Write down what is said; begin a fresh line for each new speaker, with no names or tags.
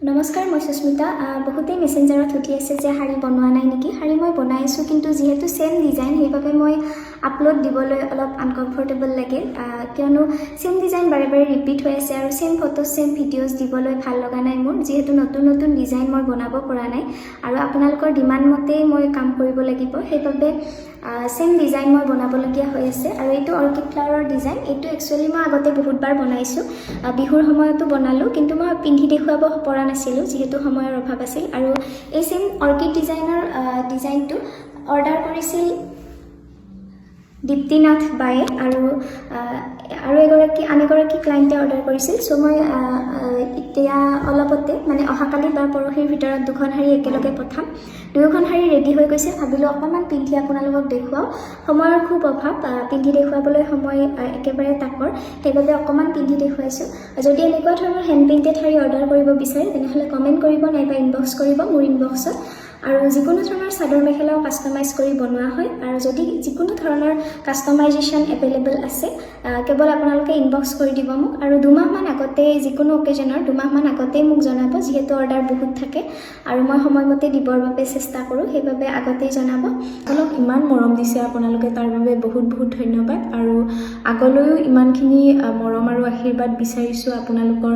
নমস্কাৰ, মই সুস্মিতা। বহুতেই মেছেঞ্জাৰত সুধি আছে যে শাৰী বনোৱা নাই নেকি। শাৰী মই বনাই আছোঁ, কিন্তু যিহেতু ছেম ডিজাইন, সেইবাবে মই আপলোড দিবলৈ অলপ আনকমফৰ্টেবল লাগে, কিয়নো ছেম ডিজাইন বাৰে বাৰে ৰিপিট হৈ আছে আৰু ছেম ফটো ছেম ভিডিঅ'জ দিবলৈ ভাল লগা নাই মোৰ, যিহেতু নতুন নতুন ডিজাইন মই বনাব পৰা নাই আৰু আপোনালোকৰ ডিমাণ্ড মতেই মই কাম কৰিব লাগিব। সেইবাবে ছেম ডিজাইন মই বনাবলগীয়া হৈ আছে। আৰু এইটো অৰ্কিড ফ্লাৱাৰৰ ডিজাইন। এইটো একচুৱেলি মই আগতে বহুতবাৰ বনাইছোঁ, বিহুৰ সময়তো বনালোঁ, কিন্তু মই পিন্ধি দেখুৱাব পৰা নাছিলোঁ যিহেতু সময়ৰ অভাৱ আছিল। আৰু এই ছেম অৰ্কিড ডিজাইনটো অৰ্ডাৰ কৰিছিল দীপ্তিনাথ বায়ে আৰু আন এগৰাকী ক্লাইণ্টে অৰ্ডাৰ কৰিছিল। চ' মই এতিয়া অলপতে মানে অহাকালি বা পৰহিৰ ভিতৰত দুখন শাৰী একেলগে পঠাম। দুয়োখন শাৰী ৰেডি হৈ গৈছে। ভাবিলোঁ অকণমান পিন্ধি আপোনালোকক দেখুৱাওঁ। সময়ৰ খুব অভাৱ, পিন্ধি দেখুৱাবলৈ সময় একেবাৰে তাকৰ, সেইবাবে অকণমান পিন্ধি দেখুৱাইছোঁ। যদি এনেকুৱা ধৰণৰ হেণ্ড পেইণ্টেড শাৰী অৰ্ডাৰ কৰিব বিচাৰে তেনেহ'লে কমেণ্ট কৰিব নাইবা ইনবক্স কৰিব মোৰ ইনবক্সত। আৰু যিকোনো ধৰণৰ চাদৰ মেখেলাও কাষ্টমাইজ কৰি বনোৱা হয়। আৰু যদি যিকোনো ধৰণৰ কাষ্টমাইজেশ্যন এভেইলেবল আছে, কেৱল আপোনালোকে ইনবক্স কৰি দিব মোক। আৰু দুমাহমান আগতে, যিকোনো অকেজনৰ দুমাহমান আগতেই মোক জনাব, যিহেতু অৰ্ডাৰ বহুত থাকে আৰু মই সময়মতে দিবৰ বাবে চেষ্টা কৰোঁ, সেইবাবে আগতেই জনাব।
অলপ ইমান মৰম দিছে আপোনালোকে, তাৰ বাবে বহুত বহুত ধন্যবাদ। আৰু আগলৈও ইমানখিনি মৰম আৰু আশীৰ্বাদ বিচাৰিছোঁ আপোনালোকৰ।